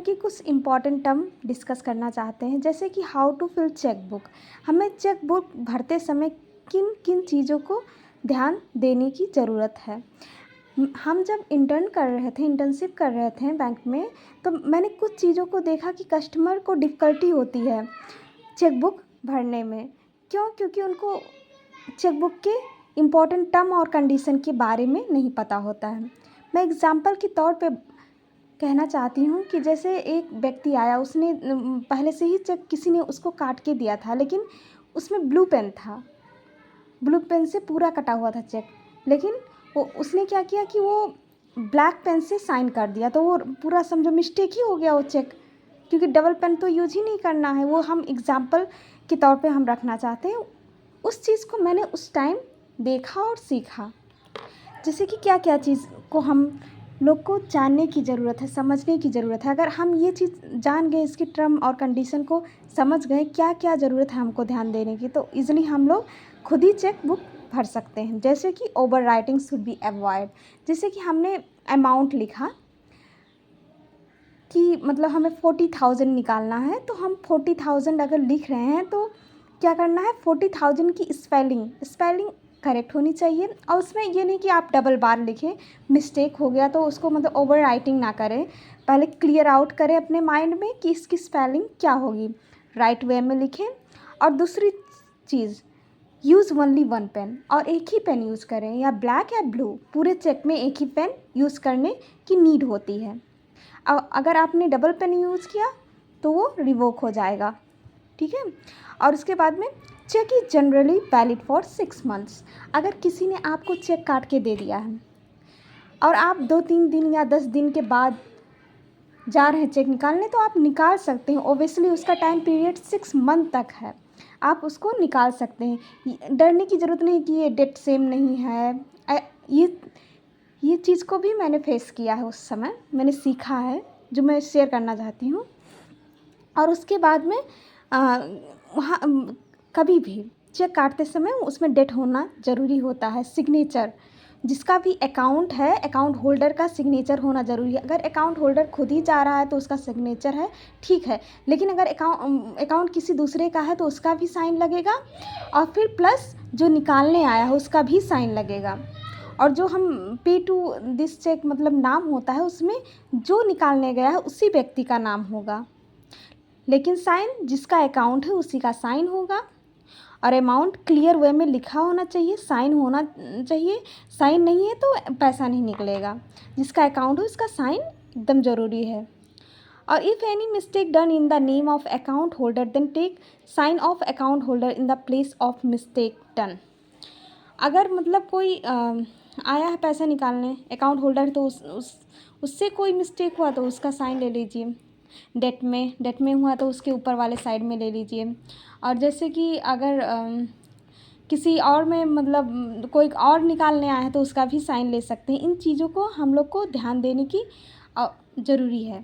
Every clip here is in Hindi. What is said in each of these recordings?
की कुछ इम्पॉर्टेंट टर्म डिस्कस करना चाहते हैं, जैसे कि how to fill cheque book. हमें चेक बुक भरते समय किन किन चीज़ों को ध्यान देने की ज़रूरत है। हम जब इंटर्नशिप कर रहे थे बैंक में, तो मैंने कुछ चीज़ों को देखा कि कस्टमर को डिफ़िकल्टी होती है चेक बुक भरने में। क्यों? क्योंकि उनको चेक बुक के इम्पॉर्टेंट टर्म और कंडीशन के बारे में नहीं पता होता है। मैं एग्ज़ाम्पल के तौर पे कहना चाहती हूँ कि जैसे एक व्यक्ति आया, उसने पहले से ही चेक किसी ने उसको काट के दिया था, लेकिन उसमें ब्लू पेन था, ब्लू पेन से पूरा कटा हुआ था चेक, लेकिन उसने क्या किया कि वो ब्लैक पेन से साइन कर दिया, तो वो पूरा समझो मिस्टेक ही हो गया वो चेक, क्योंकि डबल पेन तो यूज ही नहीं करना है। वो हम एग्ज़ाम्पल के तौर पे हम रखना चाहते हैं। उस चीज़ को मैंने उस टाइम देखा और सीखा, जैसे कि क्या क्या चीज़ को हम लोग को जानने की ज़रूरत है, समझने की ज़रूरत है। अगर हम ये चीज़ जान गए, इसकी टर्म और कंडीशन को समझ गए, क्या क्या ज़रूरत है हमको ध्यान देने की, तो ईज़िली हम लोग खुद ही चेक बुक भर सकते हैं। जैसे कि over writing should be avoid. जैसे कि हमने अमाउंट लिखा कि मतलब हमें 40,000 निकालना है, तो हम 40,000 अगर लिख रहे हैं तो क्या करना है, 40,000 की स्पेलिंग करेक्ट होनी चाहिए। और उसमें ये नहीं कि आप डबल बार लिखें, मिस्टेक हो गया तो उसको मतलब ओवर राइटिंग ना करें, पहले क्लियर आउट करें अपने माइंड में कि इसकी स्पेलिंग क्या होगी, राइट वे में लिखें। और दूसरी चीज़, यूज़ ओनली वन पेन, और एक ही पेन यूज़ करें, या ब्लैक या ब्लू, पूरे चेक में एक ही पेन यूज़ करने की नीड होती है। अगर आपने डबल पेन यूज़ किया तो वो रिवोक हो जाएगा, ठीक है। और उसके बाद में cheque is generally valid for 6 months. अगर किसी ने आपको चेक काट के दे दिया है और आप 2-3 दिन या 10 दिन के बाद जा रहे हैं चेक निकालने, तो आप निकाल सकते हैं। ओबियसली उसका टाइम पीरियड 6 मंथ तक है, आप उसको निकाल सकते हैं। डरने की ज़रूरत नहीं कि ये डेट सेम नहीं है। ये चीज़ को भी मैंने फेस किया है, उस समय मैंने सीखा है, जो मैं शेयर करना चाहती हूँ। और उसके बाद में वहाँ कभी भी चेक काटते समय उसमें डेट होना ज़रूरी होता है। सिग्नेचर, जिसका भी अकाउंट है, अकाउंट होल्डर का सिग्नेचर होना ज़रूरी है। अगर अकाउंट होल्डर खुद ही जा रहा है तो उसका सिग्नेचर है, ठीक है, लेकिन अगर अकाउंट किसी दूसरे का है तो उसका भी साइन लगेगा, और फिर प्लस जो निकालने आया है उसका भी साइन लगेगा। और जो हम पे टू दिस चेक मतलब नाम होता है, उसमें जो निकालने गया है उसी व्यक्ति का नाम होगा, लेकिन साइन जिसका अकाउंट है उसी का साइन होगा। और अमाउंट क्लियर वे में लिखा होना चाहिए, साइन होना चाहिए। साइन नहीं है तो पैसा नहीं निकलेगा। जिसका अकाउंट है उसका साइन एकदम ज़रूरी है। और if any mistake done in the name of account holder, then take sign of account holder in the place of mistake done. अगर मतलब कोई आया है पैसा निकालने, अकाउंट होल्डर, तो उससे कोई मिस्टेक हुआ तो उसका साइन ले लीजिए। डेट में हुआ तो उसके ऊपर वाले साइड में ले लीजिए। और जैसे कि अगर किसी और में मतलब कोई और निकालने आया है तो उसका भी साइन ले सकते हैं। इन चीज़ों को हम लोग को ध्यान देने की ज़रूरी है।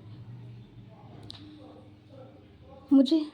मुझे